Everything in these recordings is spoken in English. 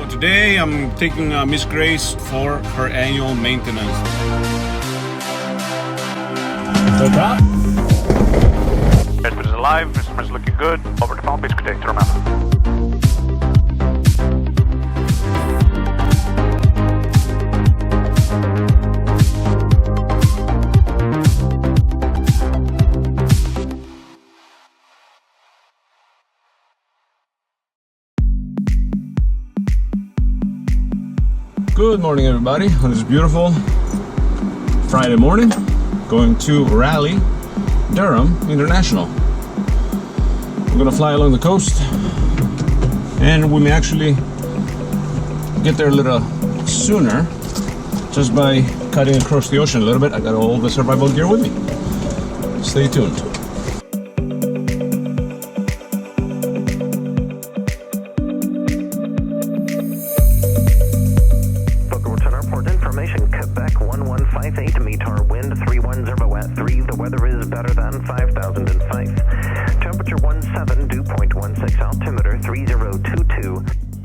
So today I'm taking Miss Grace for her annual maintenance. The top. Airspit is alive, instruments looking good. Over to Palm Beach, good day, Durham. Good morning, everybody, on this beautiful Friday morning, going to Raleigh, Durham International. We're gonna fly along the coast, and we may actually get there a little sooner just by cutting across the ocean a little bit. I got all the survival gear with me. Stay tuned.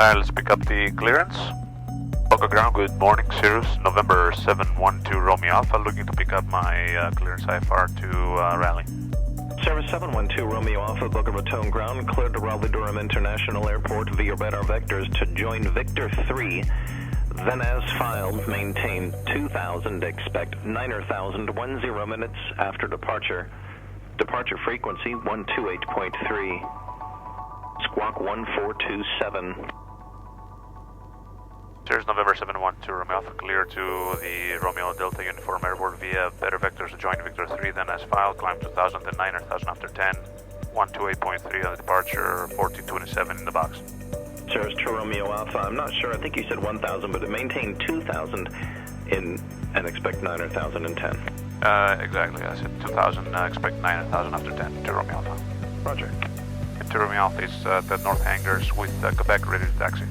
Alright, let's pick up the clearance. Boca ground, good morning, Cirrus, November 712 Romeo Alpha, looking to pick up my clearance IFR to Raleigh. Service 712 Romeo Alpha, Boca Raton ground, cleared to Raleigh Durham International Airport via radar vectors to join Victor 3. Then as filed, maintain 2000, expect 9,000, 10 minutes after departure. Departure frequency 128.3, squawk 1427. Here's November 712 Romeo Alpha, clear to the Romeo Delta Uniform Airport via better vectors to join Victor 3, then as filed, climb 2000 and 9,000 after 10, 128.3 on the departure, 1427 in the box. Service to Romeo Alpha, I'm not sure, I think you said 1000, but it maintained 2000 in and expect 9,000 and 10. Exactly, I said 2000, expect 9,000 after 10 to Romeo Alpha. Roger. To Romeo Alpha is the north hangars with Quebec ready to taxi.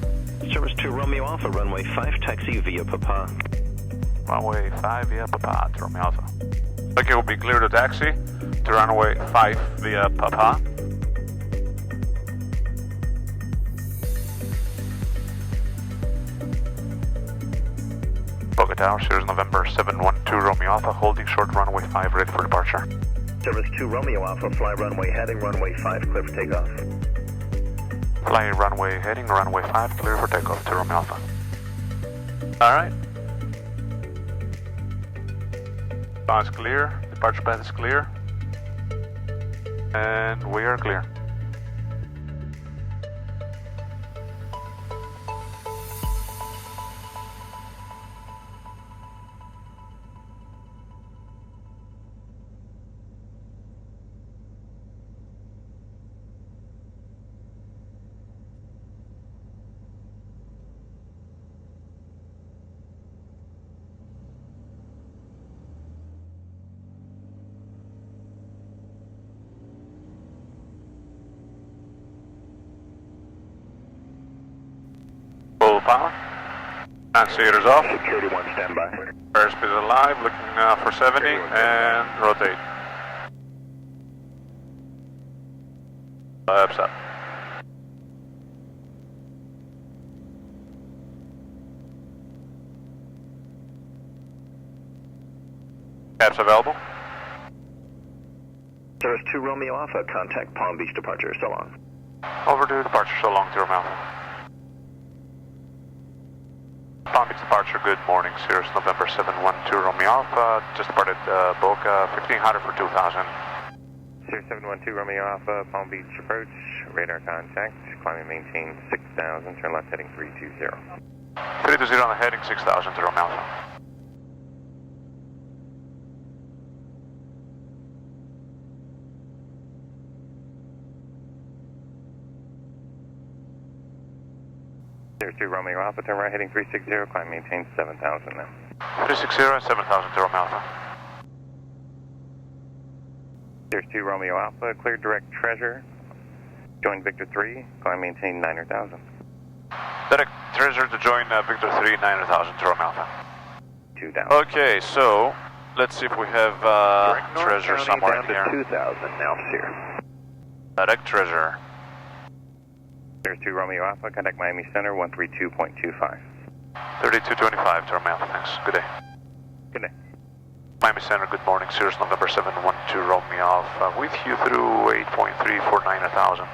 Service to Romeo Alpha, runway 5, taxi via Papa. Runway 5 via Papa to Romeo Alpha. Okay, will be clear to taxi to runway 5 via Papa. Boca Tower, Sirius November 712 Romeo Alpha, holding short runway 5, ready for departure. Service to Romeo Alpha, fly runway heading runway 5, clear for takeoff. Fly runway heading runway 5, clear for takeoff to Romeo Alpha. Alright. Path is clear, departure path is clear, and we are clear. Full power. Annunciators off. Security 1 standby. Airspeed is alive, looking for 70 and rotate. Flaps up. Caps available. Service to Romeo Alpha, contact Palm Beach departure, so long. Over to departure, so long to Romeo Alpha. Palm Beach departure, good morning, Cirrus November 712 Romeo Alpha, just departed Boca, 1500 for 2000. Cirrus 712 Romeo Alpha, Palm Beach approach, radar contact, climbing maintain 6000, turn left heading 320. 320 on the heading, 6000 to Romeo Alpha. Cirrus 2 Romeo Alpha, turn right heading 360, climb maintain 7000 now. 360 and 7000 to Romeo Alpha. Cirrus 2 Romeo Alpha, clear direct treasure, join Victor 3, climb maintain 9,000. Direct treasure to join Victor 3, 9,000 to Romeo Alpha. 2,000. Okay, so let's see if we have treasure somewhere in here. Down to 2,000 now, Sierra. Direct treasure. There's 2 Romeo Alpha, contact Miami Center 132.25. 3225, Durham Alpha, thanks. Good day. Good day. Miami Center, good morning. Sirius November 712 Romeo Alpha, with you through 8.349 1,000.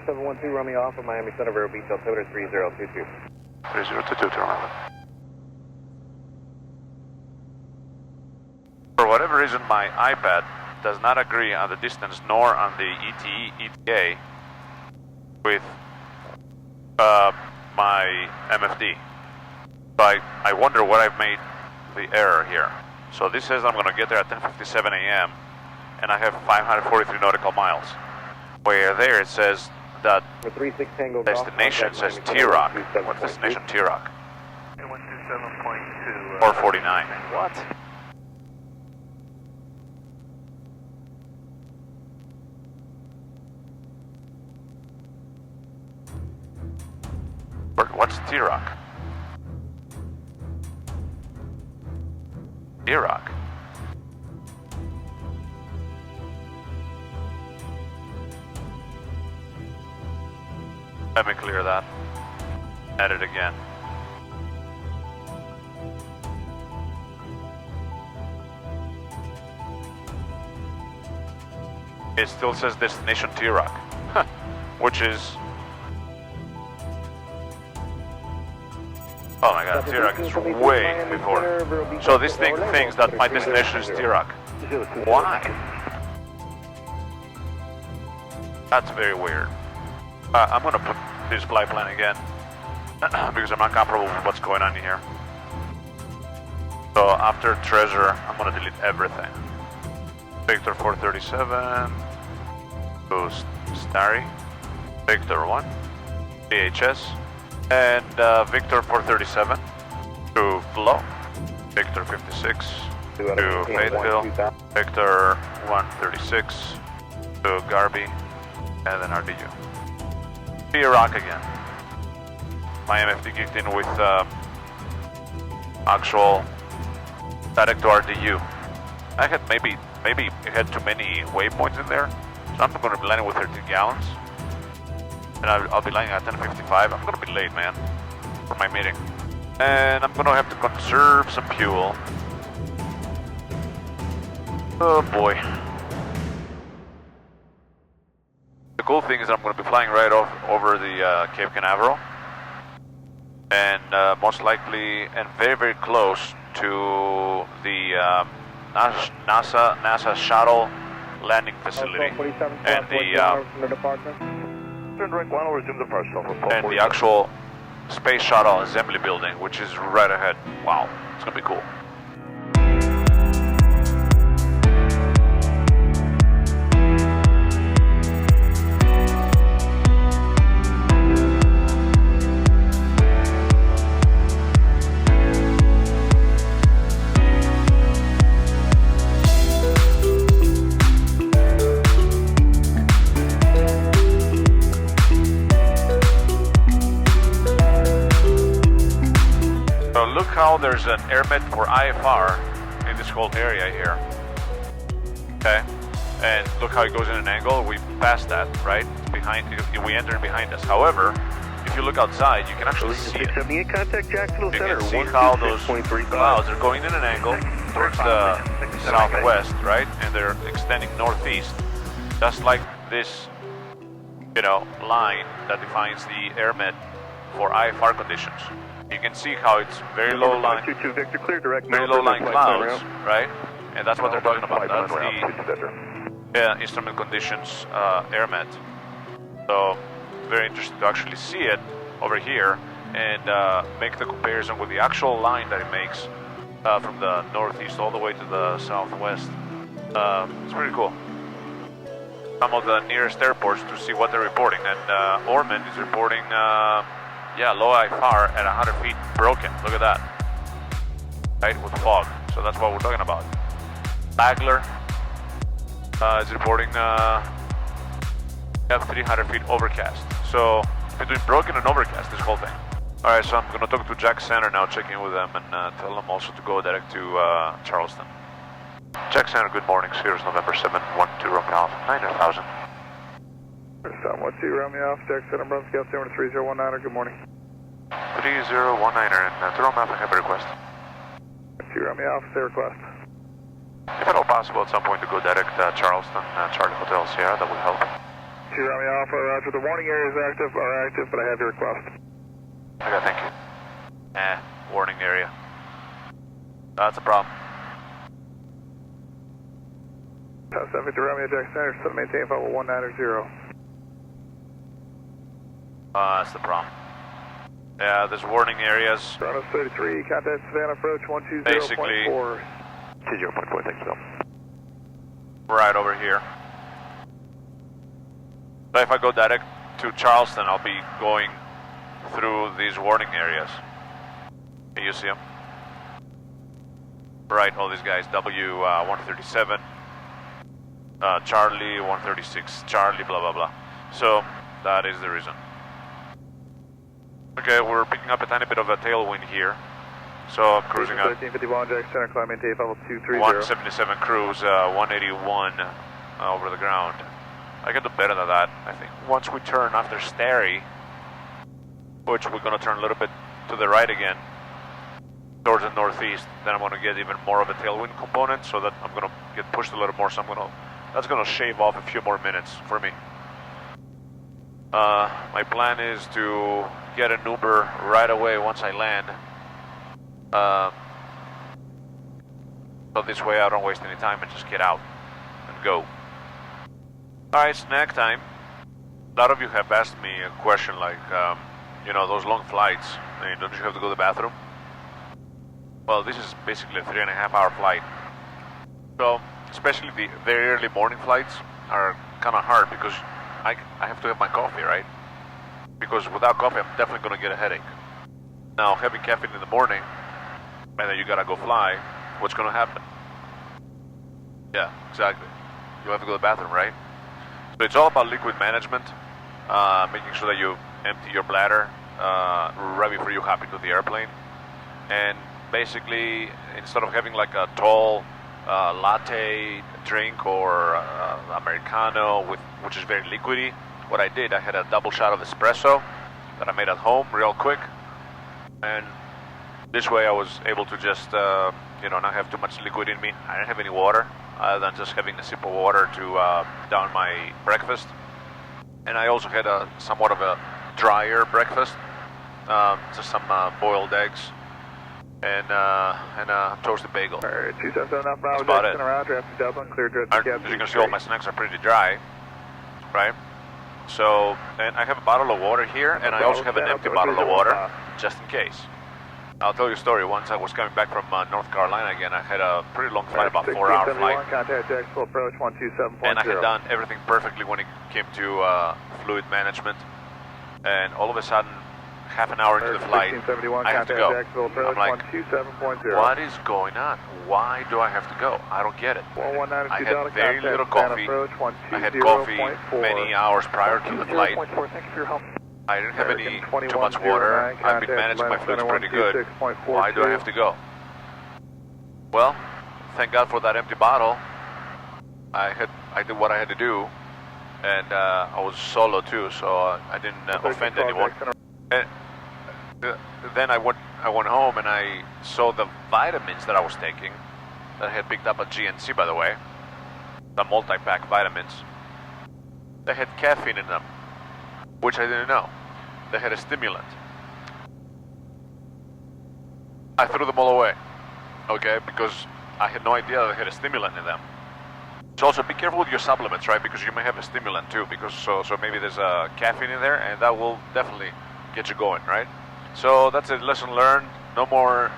712 Romeo Alpha, Miami Center, Vero Beach, altimeter 3022. 3022, Durham Alpha. For whatever reason, my iPad does not agree on the distance nor on the ETA with my MFD. So I wonder what I've made the error here. So this says I'm going to get there at 10:57 a.m. and I have 543 nautical miles. Where there it says that destination says T-Rock. What's destination T-Rock? 127.2. 449. What? What's T-Rock? T-Rock. Let me clear that. Add it again. It still says destination T-Rock, which is... Oh my god, T-Rock is way before. So this thing thinks that my destination is T-Rock. Why? That's very weird. I'm gonna put this flight plan again because I'm not comfortable with what's going on here. So after treasure, I'm gonna delete everything. Victor 437, goes Starry, Victor 1, VHS, and Victor 437 to Flow, Victor 56 to Fayetteville, Victor 136 to Garby, and then RDU. T-Rock again. My MFD kicked in with actual direct to RDU. I had maybe it had too many waypoints in there, so I'm going to be landing with 13 gallons. And I'll be landing at 10:55. I'm going to be late, man, for my meeting. And I'm going to have to conserve some fuel. Oh boy. The cool thing is I'm going to be flying right over the Cape Canaveral. And most likely, and very, very close to the NASA shuttle landing facility. And the actual space shuttle assembly building, which is right ahead. Wow, it's gonna be cool. Look how there's an airmet for IFR in this whole area here. Okay, and look how it goes in an angle. We passed that, right? Behind, we entered behind us. However, if you look outside, you can actually see it. You can see how those clouds are going in an angle towards the southwest, right? And they're extending northeast, just like this, line that defines the airmet for IFR conditions. You can see how it's very low line clouds, right? And that's what they're talking about. That's the instrument conditions airmet. So very interesting to actually see it over here and make the comparison with the actual line that it makes from the northeast all the way to the southwest. It's pretty cool. Some of the nearest airports to see what they're reporting, and Ormond is reporting. Low IFR at 100 feet broken. Look at that. Right, with fog. So that's what we're talking about. Bagler is reporting have 300 feet overcast. So between broken and overcast, this whole thing. Alright, so I'm going to talk to Jack Center now, check in with them, and tell them also to go direct to Charleston. Jack Center, good morning. Sirius November 712 Romeo Alpha 9000. 712 Romeo Alpha, Jack Center, Bravo Scout 3019, good morning. 3019er and Durham Alpha, have a request. 2 Romeo Alpha, say request. If at all possible, at some point to go direct Charleston, Charlie Hotel Sierra, that will help. 2 Romeo Alpha, roger. The warning areas are active, but I have your request. Okay, thank you. Warning area. That's a problem. 750 Romeo Jack Center, 7 maintain 50190. That's the problem. Yeah, there's warning areas. Toronto 33, contact Savannah approach 120.4. Basically 20.4, thanks, Bill. right over here. So if I go direct to Charleston, I'll be going through these warning areas. Can you see them? Right, all these guys, W137, Charlie 136, Charlie, blah, blah, blah. So that is the reason. Okay, we're picking up a tiny bit of a tailwind here. So I'm cruising at 1351 Jack Center, climb maintain level 230. 177 cruise, 181 over the ground. I can do better than that, I think. Once we turn after Starry, which we're going to turn a little bit to the right again, towards the northeast, then I'm going to get even more of a tailwind component, so that I'm going to get pushed a little more, so that's going to shave off a few more minutes for me. My plan is to get an Uber right away once I land. So this way I don't waste any time and just get out and go. Alright, snack time. A lot of you have asked me a question like, you know, those long flights, don't you have to go to the bathroom? Well, this is basically a 3.5 hour flight. So, especially the very early morning flights are kind of hard because I have to have my coffee, right? Because without coffee, I'm definitely going to get a headache. Now, having caffeine in the morning, and then you gotta go fly, what's going to happen? Yeah, exactly. You have to go to the bathroom, right? So it's all about liquid management, making sure that you empty your bladder right before you hop into the airplane. And basically, instead of having like a tall latte drink or Americano, which is very liquidy, what I did, I had a double shot of espresso that I made at home real quick. And this way I was able to just, not have too much liquid in me. I didn't have any water, other than just having a sip of water to down my breakfast. And I also had somewhat of a drier breakfast, just some boiled eggs and a toasted bagel. Alright, 277 up, Bravo, about Jackson it. around, traffic Dublin, clear direct to As you can see, all my snacks are pretty dry, right? So, and I have a bottle of water here, and I also have an empty bottle of water, just in case. I'll tell you a story. Once I was coming back from North Carolina again, I had a pretty long flight, about 4 hour flight. Contact Jacksonville approach 127.0. And I had done everything perfectly when it came to fluid management. And all of a sudden, half an hour into the flight, I have to go. I'm like, what is going on? Why do I have to go? I don't get it. I had very little coffee. I had coffee many hours prior to the flight. I didn't have too much water. I've been managing my fluids pretty good. Why do I have to go? Well, thank God for that empty bottle. I did what I had to do, and I was solo too, so I didn't offend anyone. And then I went home and I saw the vitamins that I was taking, that I had picked up at GNC, by the way, the multi-pack vitamins. They had caffeine in them, which I didn't know. They had a stimulant. I threw them all away, okay, because I had no idea they had a stimulant in them. So also be careful with your supplements, right, because you may have a stimulant too, because so maybe there's a caffeine in there, and that will definitely get you going, right? So that's a lesson learned. No more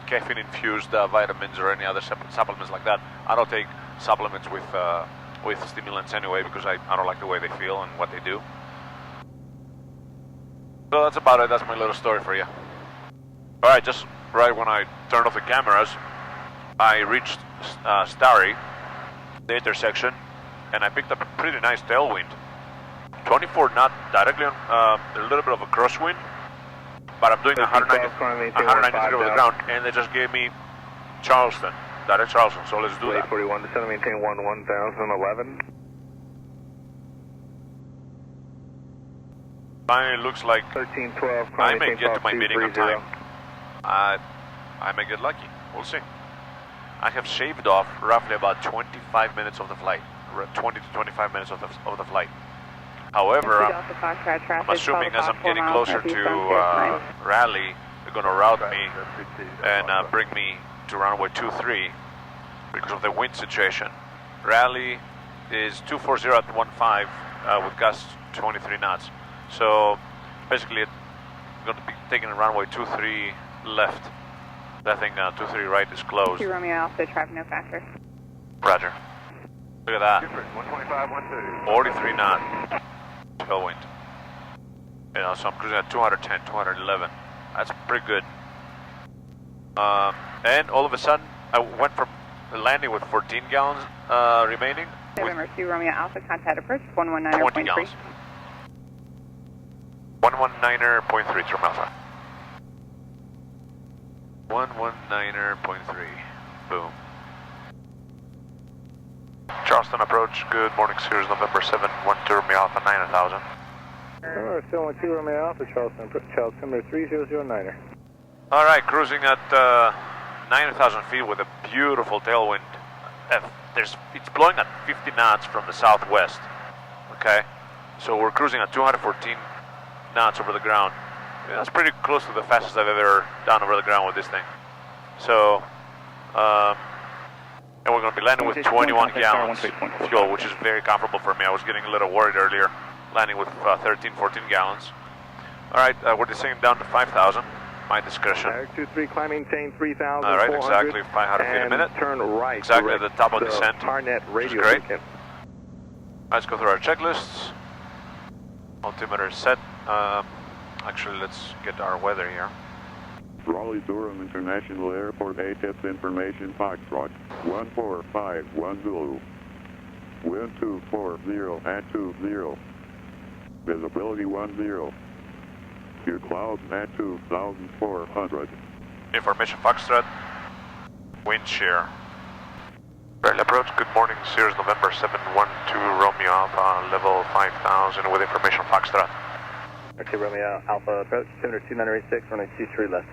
caffeine-infused vitamins or any other supplements like that. I don't take supplements with stimulants anyway, because I don't like the way they feel and what they do. So that's about it. That's my little story for you. All right, just right when I turned off the cameras, I reached Starry, the intersection, and I picked up a pretty nice tailwind. 24 knot directly on a little bit of a crosswind, but I'm doing 190 over the ground, and they just gave me Charleston, direct Charleston, so let's do that. 41 to 7, maintain 1011. Finally, looks like 1312. I may get to my meeting on time. I may get lucky. We'll see. I have shaved off roughly about 25 minutes of the flight. 20 to 25 minutes of the flight. However, I'm assuming as I'm getting closer to Raleigh, they're going to route me and bring me to runway 23 because of the wind situation. Raleigh is 240 at 15 with gusts 23 knots. So basically, I'm going to be taking runway 23 left. That thing 23 right is closed. 2 Romeo Alpha, traffic no factor. Roger. Look at that. 125, 12. 43 knot tailwind. You know, so I'm cruising at 210, 211. That's pretty good. And all of a sudden, I went from landing with 14 gallons remaining. November 2 Romeo Alpha, contact approach 119.3. 20 gallons. 119.3 from Alpha. 119.3. Boom. Charleston approach, good morning, Sears November 7, 12 Romeo Alpha 9000. 712 Romeo Alpha, Charleston, number 3009er. Alright, cruising at 9,000 feet with a beautiful tailwind. It's blowing at 50 knots from the southwest. Okay, so we're cruising at 214 knots over the ground. Yeah, that's pretty close to the fastest I've ever done over the ground with this thing. So, and we're going to be landing with 21 gallons of fuel, which is very comfortable for me. I was getting a little worried earlier, landing with 13, 14 gallons. All right, we're descending down to 5,000. My discretion. 23, climb, maintain 3,000. All right, exactly 500 feet a minute. Turn right. Exactly at the top of descent, which is great. Let's go through our checklists. Altimeter is set. Actually, let's get our weather here. Raleigh Durham International Airport ATIPS information Foxtrot 14510 Zulu. Wind 240 at 20. Visibility 10. Your clouds at 2,400. Information Foxtrot. Wind shear. Raleigh approach, good morning, Sears November 712 Romeo Alpha, level 5,000 with information Foxtrot. Okay, Romeo Alpha approach, 2986, runway 23 left.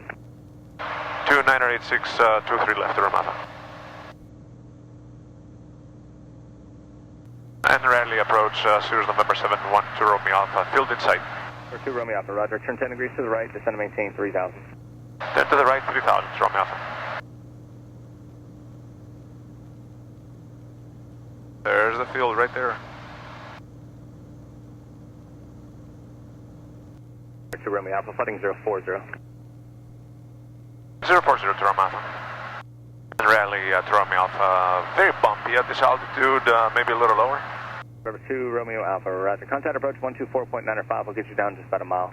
2986, 23 left, Durham Alpha. And Raleigh approach, Sears November 712 Romeo Alpha, field in sight. 2 Romeo Alpha, roger, turn 10 degrees to the right, descend and maintain 3,000. 10 to the right, 3,000, Romeo Alpha. There's the field right there. 2 Romeo Alpha, flooding 040. 040 to Romeo Alpha. And Raleigh to Romeo Alpha, very bumpy at this altitude, maybe a little lower. Number 2 Romeo Alpha, roger, contact approach 124.95, we'll get you down just about a mile.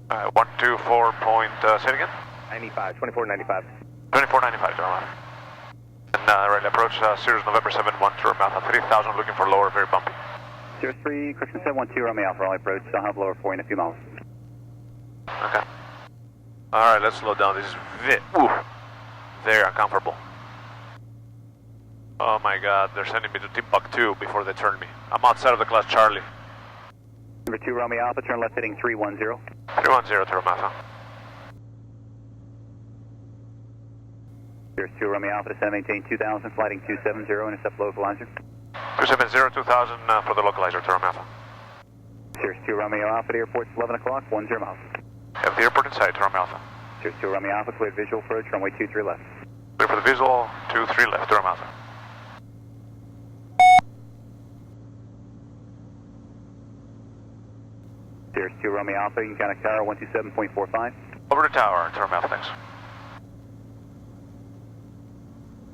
124 point, say it again? 95, 2495. 2495 to Romeo Alpha. And Raleigh approach, Sears November 712 Romeo Alpha, 3,000 looking for lower, very bumpy. Sears 3, correction 712 Romeo Alpha, Raleigh approach, I'll have lower for you in a few miles. Okay. Alright, let's slow down. This is very uncomfortable. Oh my god, they're sending me to Timbuktu before they turn me. I'm outside of the class Charlie. Number 2 Romeo Alpha, turn left heading 310. 310 to Romeo Alpha. Sears 2 Romeo Alpha, descend maintain 2000, flighting 270, intercept localizer. 270, 2000 for the localizer to Romeo Alpha. Sears 2 Romeo Alpha, the airport's 11 o'clock, 10 miles. Have the airport inside to Romeo Alpha. Sears 2 Romeo Alpha, cleared visual approach, runway 23 left. Clear for the visual, 23 left to Romeo Alpha. Sears 2 Romeo Alpha, you can contact tower 127.45. Over to tower to Romeo Alpha, thanks.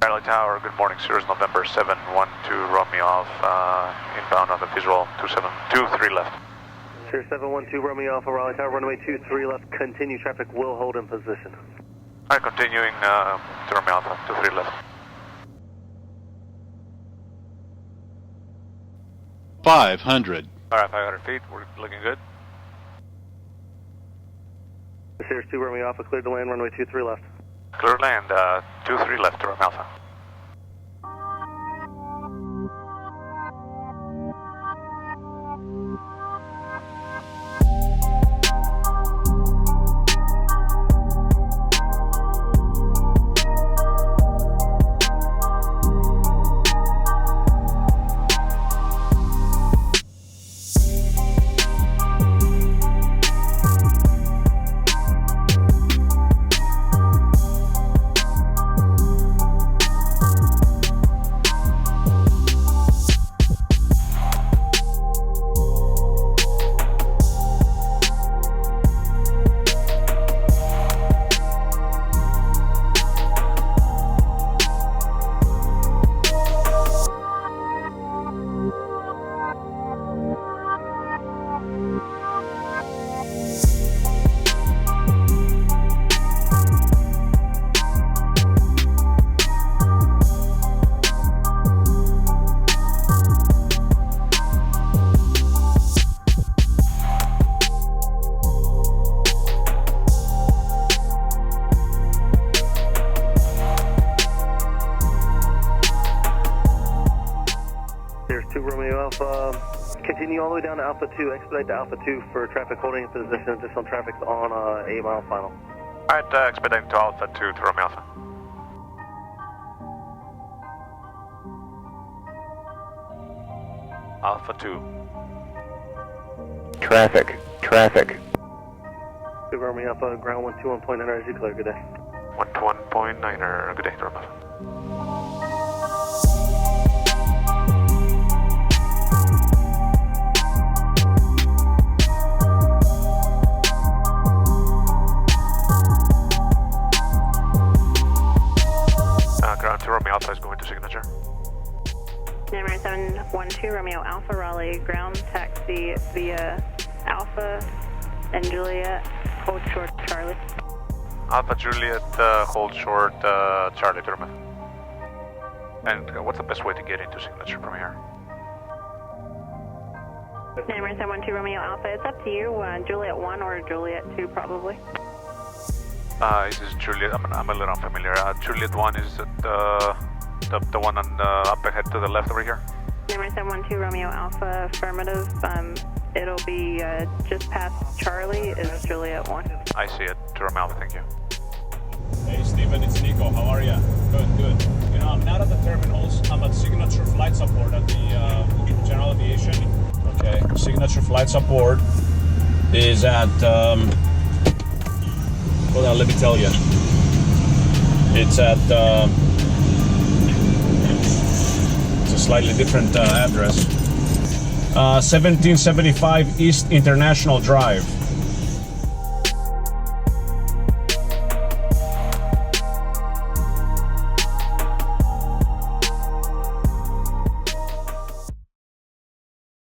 Raleigh Tower, good morning, Sears November 712 Romeo Alpha, inbound on the visual 2723 left. Sears 712 Romeo Alpha, Raleigh Tower, runway 23 left, continue traffic will hold in position. Alright, continuing to Romeo Alpha, 23 left. 500. Alright, 500 feet, we're looking good. Sears 2 Romeo Alpha, cleared to land, runway 23 left. Clear to land, 23 left to Romeo Alpha. Continue all the way down to Alpha 2, expedite to Alpha 2 for traffic holding in position, additional traffic on 8 mile final. Alright, expediting to Alpha 2 to Romeo Alpha. Alpha 2. Traffic. To Romeo Alpha, ground 121.9, as you clear, good day. 121.9er, good day, Durham Alpha. Ground 2 Romeo Alpha is going to signature. 712 Romeo Alpha Raleigh, ground taxi via Alpha and Juliet, hold short Charlie. Alpha Juliet, hold short Charlie, Durham. And what's the best way to get into signature from here? 712 Romeo Alpha, it's up to you, Juliet 1 or Juliet 2 probably. This is Juliet, I'm a little unfamiliar. Juliet 1 is the one on up ahead to the left over here? 712 Romeo Alpha, affirmative. It'll be just past Charlie is Juliet 1. I see it. Durham Alpha, thank you. Hey Stephen, it's Nico. How are you? Good. You know, I'm not at the terminals. I'm at Signature Flight Support at the General Aviation. Okay, Signature Flight Support is at, hold on, let me tell you. It's at, it's a slightly different address. 1775 East International Drive.